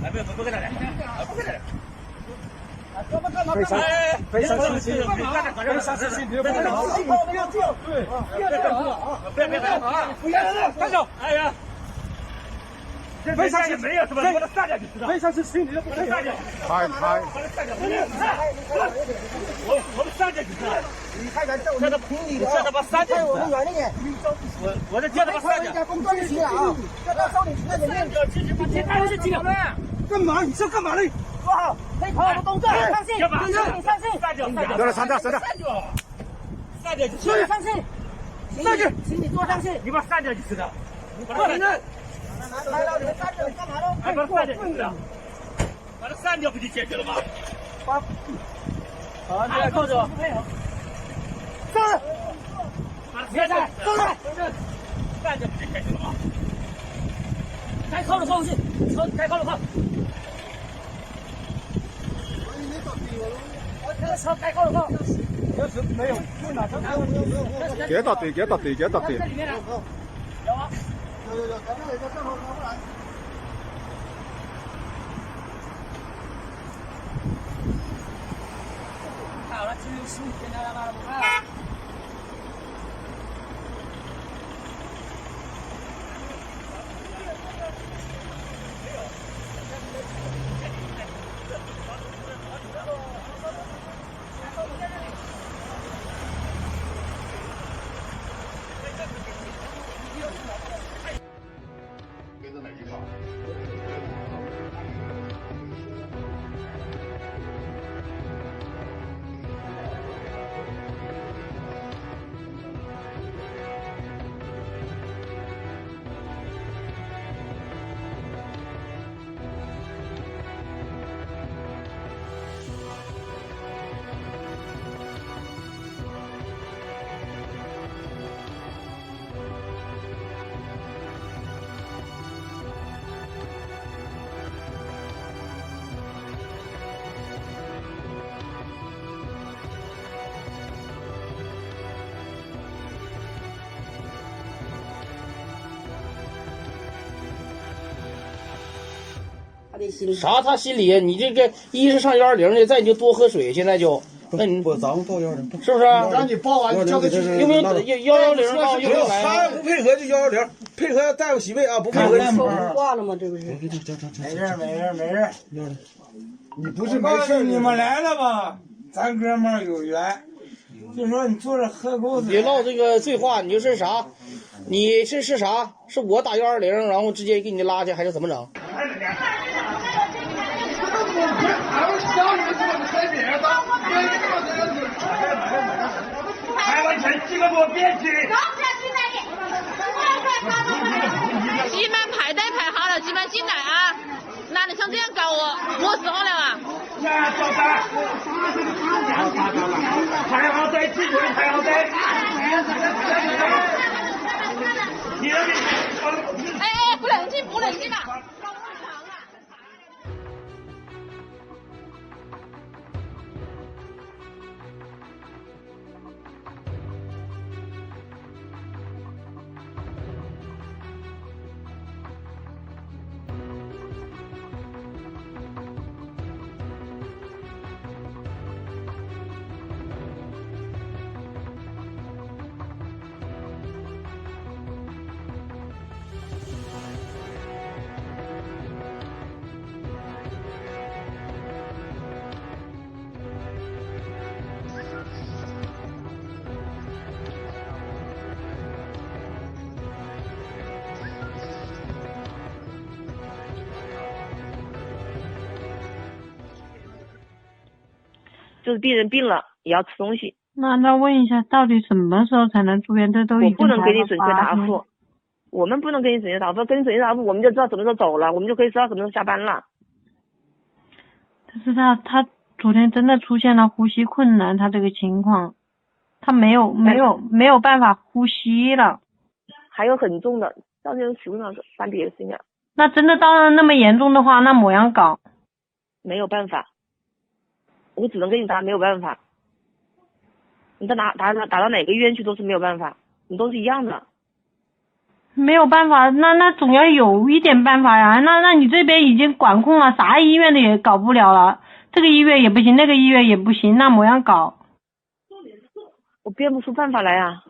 哎，不给他来，不给他来。非常时期，非常时期，别这样，对，别站住！哎呀，非常时没有是吧？我上下去知道。非常时期，你不可以上去。开，我们上下去知道。你看看，叫他听你的，叫他把上下去。我们远一点。我这叫他把上下。工作就行了啊，叫他收领那个面。他是几个？干嘛？你这干嘛呢？做好，配合我的动作，上去，你上去，叫他上去，上去，上去，请你坐上去。你把上掉就知道。来了，你们站着干嘛呢？哎，把它删掉就知道。把它删掉不就解决了吗？好，这样扣着。上来，别站，上来，删掉不就解决了吗？该扣的扣去，该扣的扣。这个车该扣的扣。要是没有，给到对。这里面呢？有啊。有，咱们有个正好过来。好了，继续15天了吧？不看。跟着哪一场？啥？他心里你这个一是上120的，再你就多喝水。现在就，那你我咱们报120，是不是？让你报完，你叫他去。有没有110到没有， 110来？他不配合就110，配合大夫洗胃啊，不配合。挂了吗？这不是？没事。你不是没事，你们来了吧？咱哥们儿有缘，就说你坐着喝口水。别唠这个醉话，你就是啥？你是啥？是我打120，然后直接给你拉去，还是怎么整？排完成几个多别去。你们排队排好了，你们进来啊！男的想这样搞我时候了啊！呀，小三，排好队，记住排好队。你那边，哎，不能进啊！就是病人病了也要吃东西。那问一下，到底什么时候才能出院？这都已经我不能给你准确答8复，我们不能给你准确答复，给你准确答复，我们就知道什么时候走了，我们就可以知道什么时候下班了。但是他昨天真的出现了呼吸困难，他这个情况，他没有办法呼吸了。还有很重的，到时候取不了办别的事情了。那真的到了那么严重的话，那么样搞？没有办法，我只能跟你答没有办法。你打到哪个医院去都是没有办法，你都是一样的。没有办法，那总要有一点办法呀。那你这边已经管控了，啥医院的也搞不了了，这个医院也不行，那个医院也不行，那么样搞？我编不出办法来啊，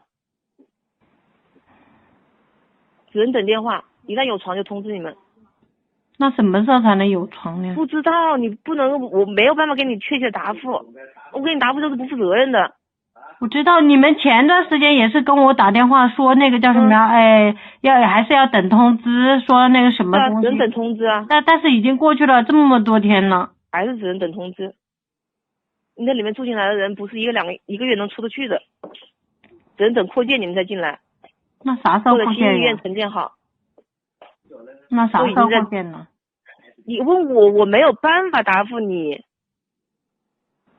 只能等电话，一旦有床就通知你们。那什么时候才能有床呢？不知道，你不能，我没有办法给你确切答复，我给你答复就是不负责任的。我知道你们前段时间也是跟我打电话说那个叫什么呀？还是要等通知，说那个什么东西。只能等通知啊。但是已经过去了这么多天了。还是只能等通知。你那里面住进来的人不是一个月能出得去的，只能等扩建你们再进来。那啥时候扩建呀？或者新医院重建好。那啥时候扩建呢？你问我没有办法答复你。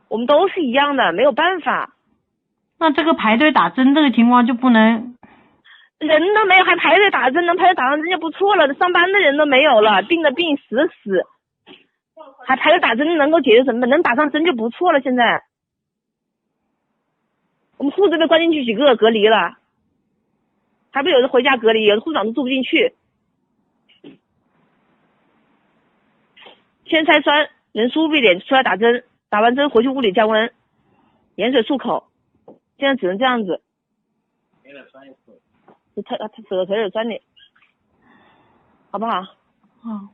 我们都是一样的，没有办法。那这个排队打针这个情况就不能，人都没有还排队打针，能排队打上针就不错了。上班的人都没有了，病的病，死的死，还排队打针能够解决什么？能打上针就不错了。现在我们护士被关进去几个隔离了，还不有人回家隔离，有的护士长都住不进去。先拆栓，人舒服一点出来打针，打完针回去屋里降温，盐水漱口。现在只能这样子，他手腿有酸的，好不好？好。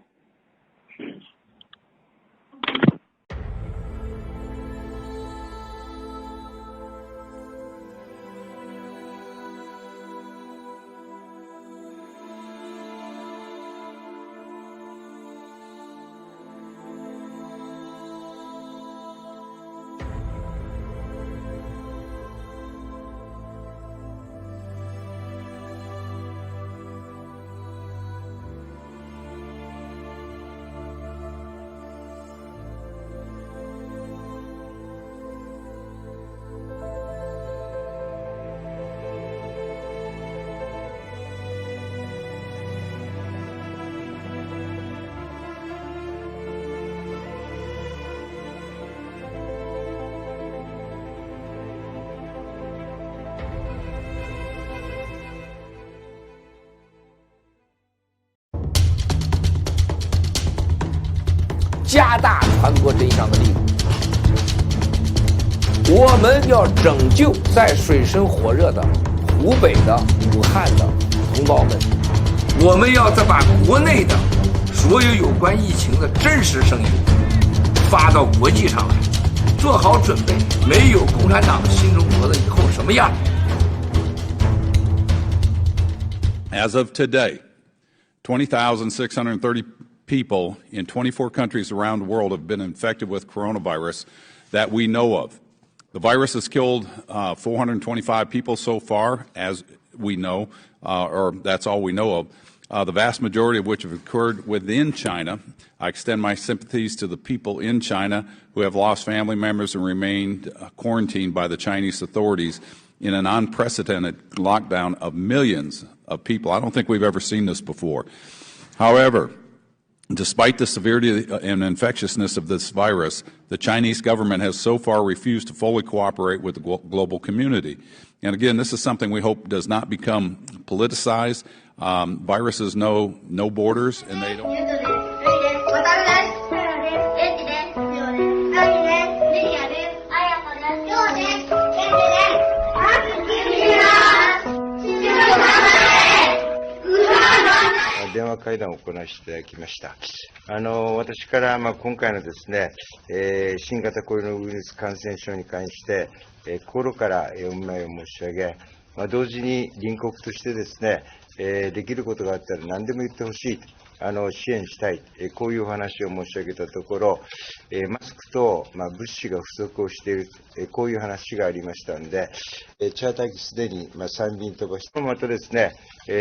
加大传播真相的力度，我们要拯救在水深火热的湖北的武汉的同胞们，我们要再把国内的所有有关疫情的真实声音发到国际上来，做好准备，没有共产党的新中国的以后什么样。 As of today, 20,630 people in 24 countries around the world have been infected with coronavirus that we know of. The virus has killed 425 people so far, as we know, or that's all we know of. The vast majority of which have occurred within China. I extend my sympathies to the people in China who have lost family members and remained quarantined by the Chinese authorities in an unprecedented lockdown of millions of people. I don't think we've ever seen this before. However, despite the severity and infectiousness of this virus, the Chinese government has so far refused to fully cooperate with the global community. And again, this is something we hope does not become politicized. Viruses know no borders, and they don't. 電話会談を行わせていただきました。私から今回のですね、新型コロナウイルス感染症に関して、心からお見舞いを申し上げ、同時に隣国としてですね、できることがあったら何でも言ってほしい。支援したい、こういうお話を申し上げたところ、マスクと、物資が不足をしている、こういう話がありましたので、チャーター機すでに3便飛ばして、またですね、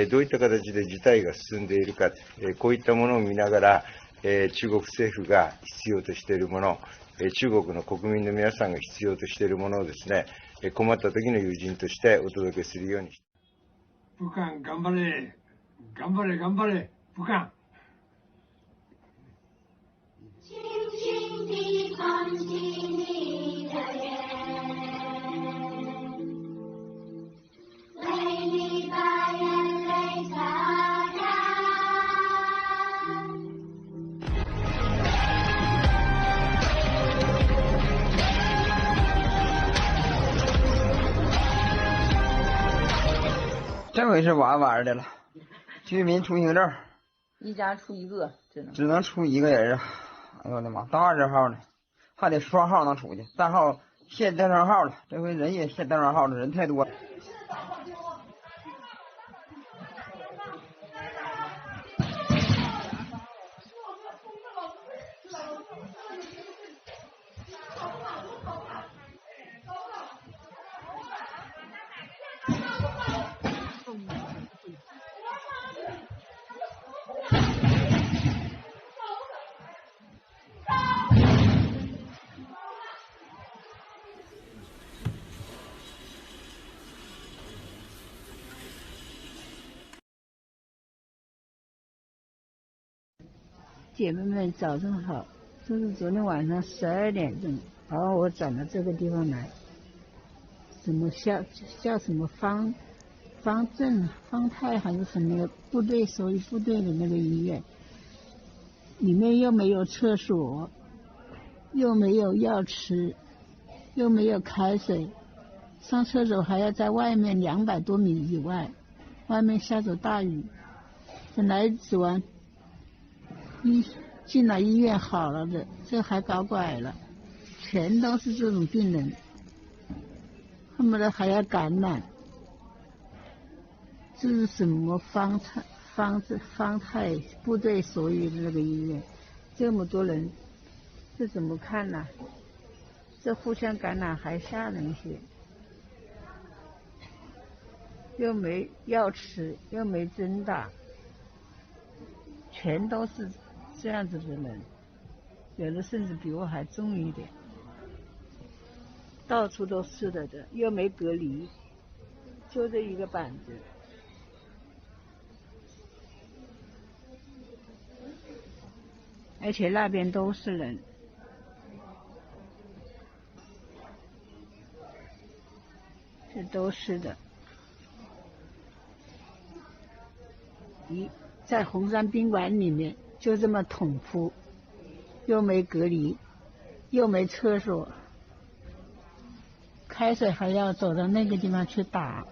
どういった形で事態が進んでいるか、こういったものを見ながら、中国政府が必要としているもの、中国の国民の皆さんが必要としているものをですね、困った時の友人としてお届けするように。武漢頑張れ、頑張れ、頑張れ、武漢。Lady by and later. 这回是玩的了，居民出行证，一家出一个，只能出一个人啊！哎呦我的妈，到20号了，还得双号能出去，3号限登上号了，这回人也限登上号了，人太多了。姐妹们早上好，这是昨天晚上12点钟，然后我转到这个地方来，什么叫什么方泰还是什么部队，属于部队的那个医院，里面又没有厕所，又没有药吃，又没有开水，上厕所还要在外面200多米以外，外面下着大雨，本来指望进了医院好了的，这还搞拐了，全都是这种病人，恨不得还要感染。这是什么方泰部队所有的那个医院，这么多人，这怎么看呢？这互相感染还吓人些，又没药吃，又没针打，全都是这样子的人，有的甚至比我还重一点，到处都是的，又没隔离，就这一个板子。而且那边都是人，这都是的。在红山宾馆里面就这么捅扑，又没隔离，又没厕所，开水还要走到那个地方去打。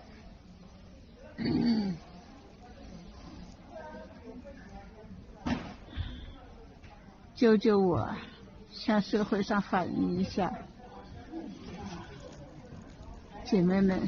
救救我，向社会上反映一下，姐妹们。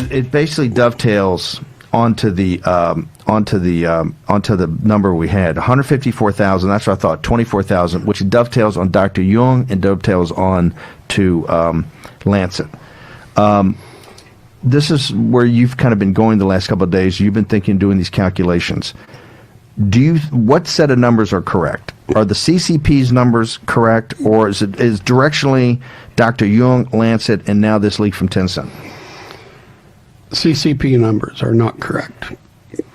It basically dovetails onto the number we had, 154,000. That's what I thought, 24,000, which dovetails on Dr. Jung and dovetails on to Lancet. This is where you've kind of been going the last couple of days. You've been thinking, doing these calculations. What set of numbers are correct? Are the CCP's numbers correct, or is directionally Dr. Jung, Lancet, and now this leak from Tencent? CCP numbers are not correct.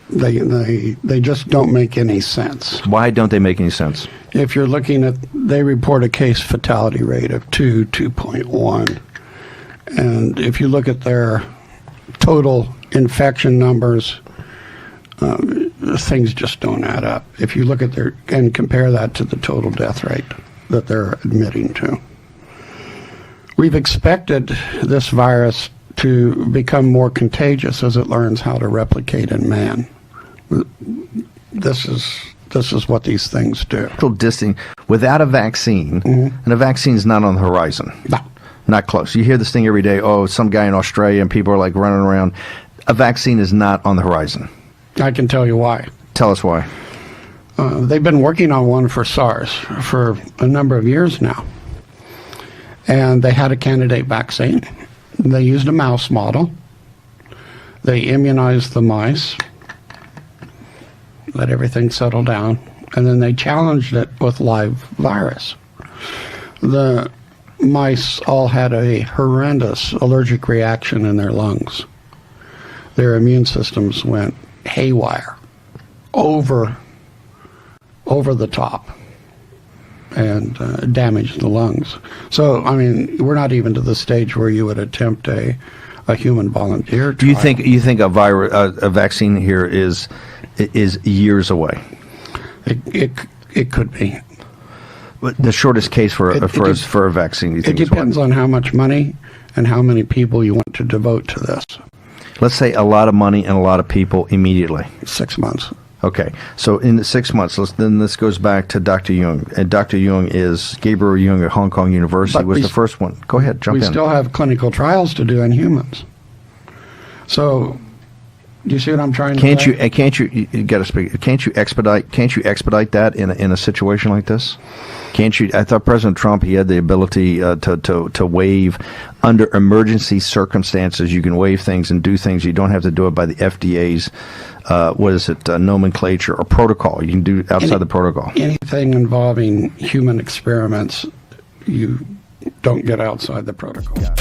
They just don't make any sense. Why don't they make any sense? If you're looking at, they report a case fatality rate of 2.1. And if you look at their total infection numbers, things just don't add up. If you look at and compare that to the total death rate that they're admitting to. We've expected this virus to become more contagious as it learns how to replicate in man. This is what these things do. Distancing without a vaccine, and a vaccine is not on the horizon. No. Not close. You hear this thing every day. Oh, some guy in Australia, and people are like running around. A vaccine is not on the horizon. I can tell you why. Tell us why. They've been working on one for SARS for a number of years now. And they had a candidate vaccine. They used a mouse model. They immunized the mice, let everything settle down, and then they challenged it with live virus. The mice all had a horrendous allergic reaction in their lungs. Their immune systems went haywire, over the top, and damaged the lungs. So, I mean, we're not even to the stage where you would attempt a human volunteer trial. Do you think a vaccine here is years away? It could be. The shortest case for a vaccine, you think? It depends on how much money and how many people you want to devote to this. Let's say a lot of money and a lot of people immediately. 6 months. Okay, so in the 6 months, then this goes back to Dr. Jung. And Dr. Jung is Gabriel Jung at Hong Kong University was the first one. Go ahead, jump in. We still have clinical trials to do in humans. So, do you see what I'm trying to say? You got to speak. Can't you expedite that in a situation like this? Can't you? I thought President Trump, he had the ability to waive under emergency circumstances. You can waive things and do things. You don't have to do it by the FDA's nomenclature or protocol. You can do outside the protocol. Anything involving human experiments, you don't get outside the protocol. Yeah.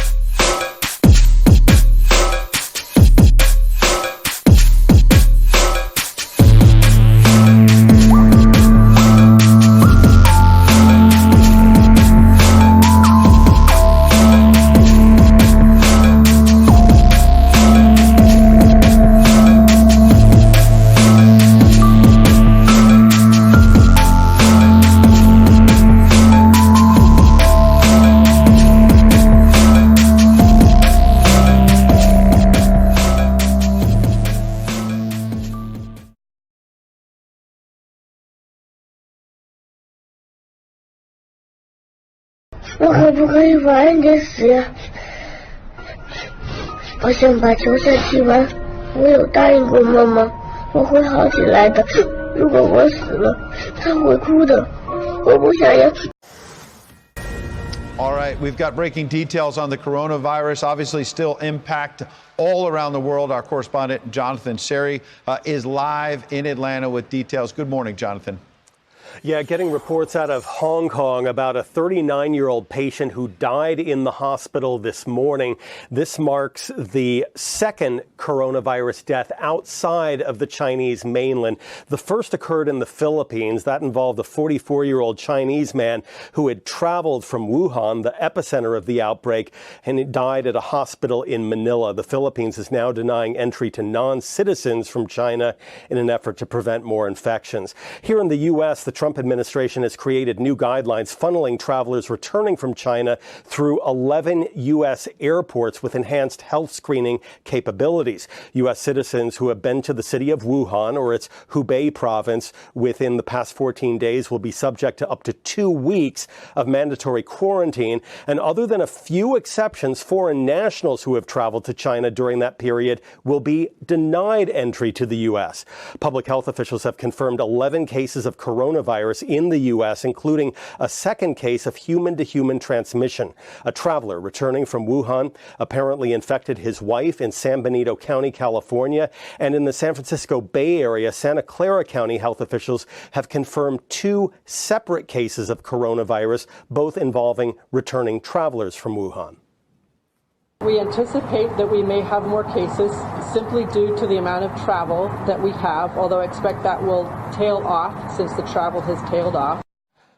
我可不可以晚点死呀？我想把球赛踢完，我有答应过妈妈，我会好起来的。如果我死了，她会哭的。我不想要。All right, we've got breaking details on the coronavirus, obviously still impact all around the world. Our correspondent, Jonathan Seri, is live in Atlanta with details. Good morning, Jonathan. Yeah, getting reports out of Hong Kong about a 39-year-old patient who died in the hospital this morning. This marks the second coronavirus death outside of the Chinese mainland. The first occurred in the Philippines. That involved a 44-year-old Chinese man who had traveled from Wuhan, the epicenter of the outbreak, and he died at a hospital in Manila. The Philippines is now denying entry to non-citizens from China in an effort to prevent more infections. Here in the U.S., the Trump administration has created new guidelines funneling travelers returning from China through 11 U.S. airports with enhanced health screening capabilities. U.S. citizens who have been to the city of Wuhan or its Hubei province within the past 14 days will be subject to up to 2 weeks of mandatory quarantine. And other than a few exceptions, foreign nationals who have traveled to China during that period will be denied entry to the U.S. Public health officials have confirmed 11 cases of coronavirus in the U.S., including a second case of human-to-human transmission. A traveler returning from Wuhan apparently infected his wife in San Benito County, California, and in the San Francisco Bay Area, Santa Clara County health officials have confirmed 2 separate cases of coronavirus, both involving returning travelers from Wuhan. We anticipate that we may have more cases simply due to the amount of travel that we have, although I expect that will tail off since the travel has tailed off.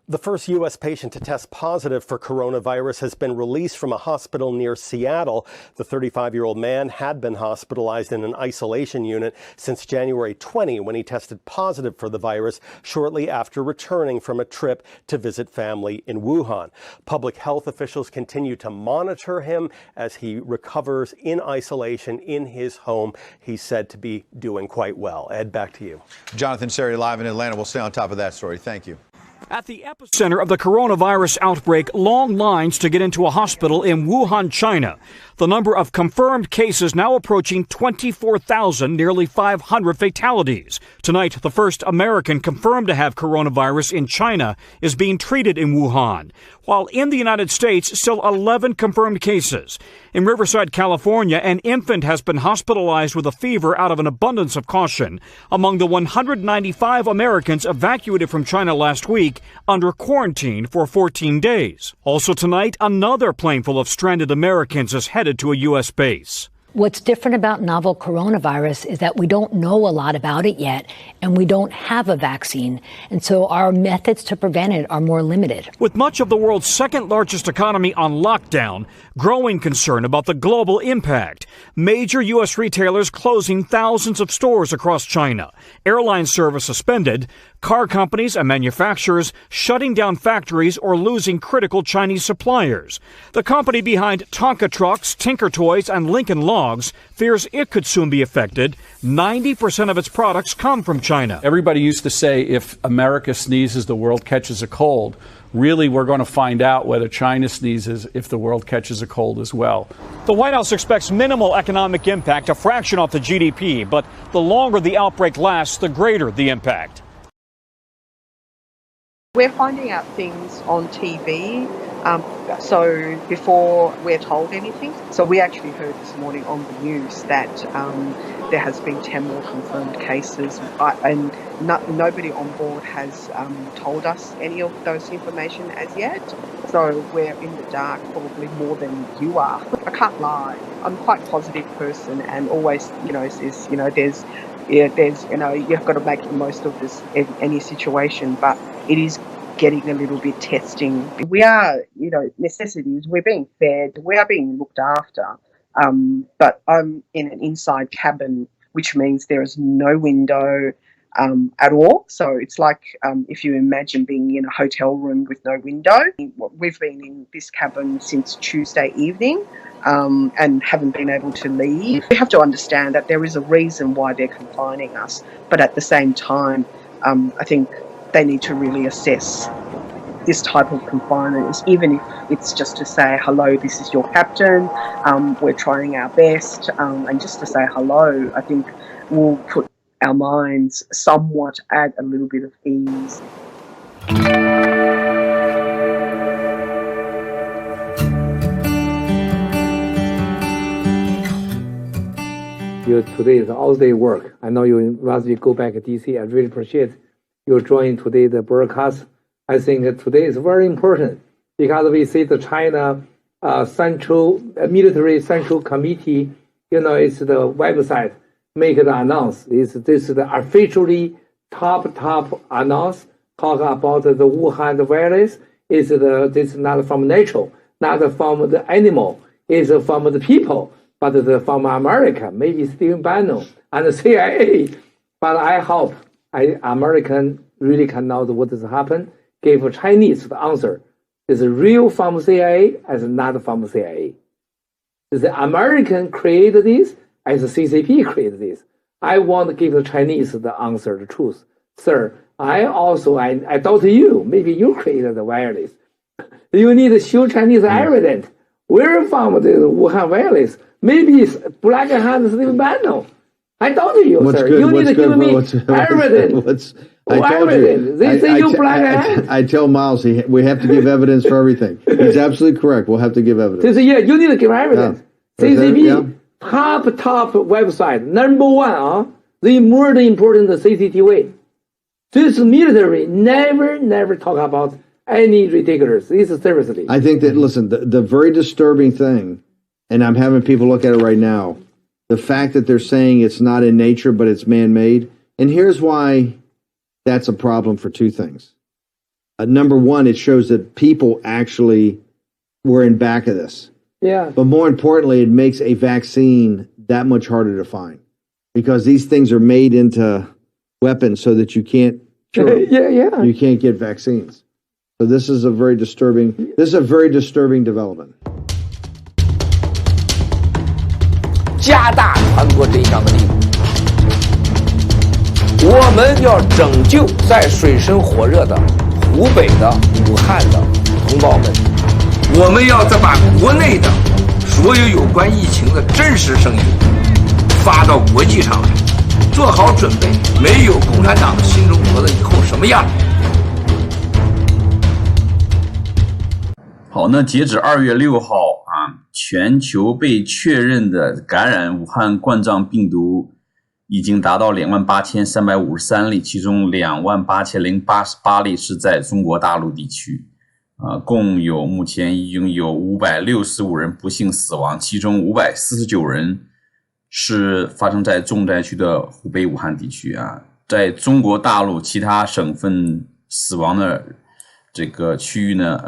The first U.S. patient to test positive for coronavirus has been released from a hospital near Seattle. The 35-year-old man had been hospitalized in an isolation unit since January 20 when he tested positive for the virus shortly after returning from a trip to visit family in Wuhan. Public health officials continue to monitor him as he recovers in isolation in his home. He's said to be doing quite well. Ed, back to you. Jonathan Seri live in Atlanta. We'll stay on top of that story. Thank you. At the epicenter of the coronavirus outbreak, long lines to get into a hospital in Wuhan, China. The number of confirmed cases now approaching 24,000, nearly 500 fatalities. Tonight, the first American confirmed to have coronavirus in China is being treated in Wuhan, while in the United States, still 11 confirmed cases. In Riverside, California, an infant has been hospitalized with a fever out of an abundance of caution. Among the 195 Americans evacuated from China last week under quarantine for 14 days. Also tonight, another plane full of stranded Americans is headed to a U.S. base. What's different about novel coronavirus is that we don't know a lot about it yet, and we don't have a vaccine. And so our methods to prevent it are more limited. With much of the world's second largest economy on lockdown, growing concern about the global impact. Major U.S. retailers closing thousands of stores across China. Airline service suspended. Car companies and manufacturers shutting down factories or losing critical Chinese suppliers. The company behind Tonka Trucks, Tinker Toys, and Lincoln Logs fears it could soon be affected. 90% of its products come from China. Everybody used to say if America sneezes, the world catches a cold. Really, we're going to find out whether China sneezes if the world catches a cold as well. The White House expects minimal economic impact, a fraction off the GDP, but the longer the outbreak lasts, the greater the impact. We're finding out things on TV, so before we're told anything. So we actually heard this morning on the news that there has been 10 more confirmed cases, and nobody on board has told us any of those information as yet. So we're in the dark probably more than you are. I can't lie. I'm quite a positive person and always, says, there's, you've got to make the most of this any situation, but it is getting a little bit testing. We are, necessities. We're being fed. We are being looked after. But I'm in an inside cabin, which means there is no window at all. So it's like if you imagine being in a hotel room with no window. We've been in this cabin since Tuesday evening and haven't been able to leave. We have to understand that there is a reason why they're confining us. But at the same time, I think they need to really assess this type of confinement, even if it's just to say, hello, this is your captain, we're trying our best, and just to say hello, I think will put our minds somewhat at a little bit of ease. Today is all-day work. I know you rather go back to DC. I really appreciate you joining today the broadcast. I think that today is very important because we see the China military central committee. It's the website make the announce. This is the officially top announce talk about the Wuhan virus. This is not from nature, not from the animal. It's from the people, but from America. Maybe Stephen Bannon and the CIA. But I hope American really can know what has happened. Give Chinese the answer. Is real from CIA as not from CIA? Is the American created this as the CCP created this? I want to give the Chinese the answer, the truth. Sir, I doubt you. Maybe you created the virus. You need to show Chinese evidence. Where from the Wuhan virus? Maybe it's Black Hand Stephen Bannon. I doubt you, sir. You need to give me evidence. I tell Miles we have to give evidence for everything. He's absolutely correct. We'll have to give evidence. You need to give evidence. CCP, top website, number one, the more important CCTV. This military never talk about any ridiculous. This is seriously. I think that, listen, the very disturbing thing, and I'm having people look at it right now, the fact that they're saying it's not in nature, but it's man-made. And here's why that's a problem for two things. number one, it shows that people actually were in back of this. Yeah. But more importantly, it makes a vaccine that much harder to find because these things are made into weapons so that you can't cure them. Yeah. You can't get vaccines. So this is a very disturbing development. 加大传播真相的力度。我们要拯救在水深火热的湖北的武汉的同胞们，我们要再把国内的所有有关疫情的真实声音发到国际上来，做好准备，没有共产党的新中国的以后什么样？好，那截止2月6号啊，全球被确认的感染武汉冠状病毒已经达到28353例，其中28088例是在中国大陆地区，目前已经有565人不幸死亡，其中549人是发生在重灾区的湖北武汉地区啊。在中国大陆其他省份死亡的这个区域呢，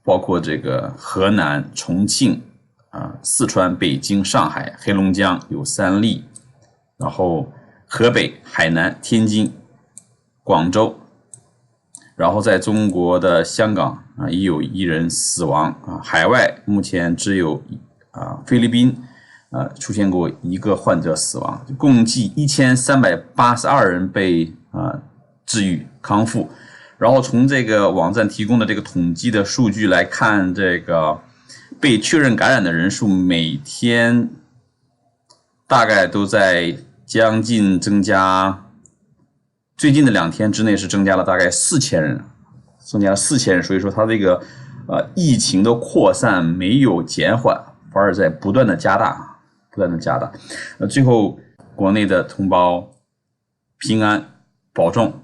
包括这个河南、重庆四川、北京、上海、黑龙江有3例，然后河北、海南、天津、广州，然后在中国的香港已有1人死亡海外目前只有菲律宾出现过1个患者死亡，共计1382人被治愈康复。然后从这个网站提供的这个统计的数据来看，这个被确认感染的人数每天大概都在将近增加，最近的2天之内是增加了大概4000人，所以说它这个疫情的扩散没有减缓，反而在不断的加大。最后国内的同胞平安保重。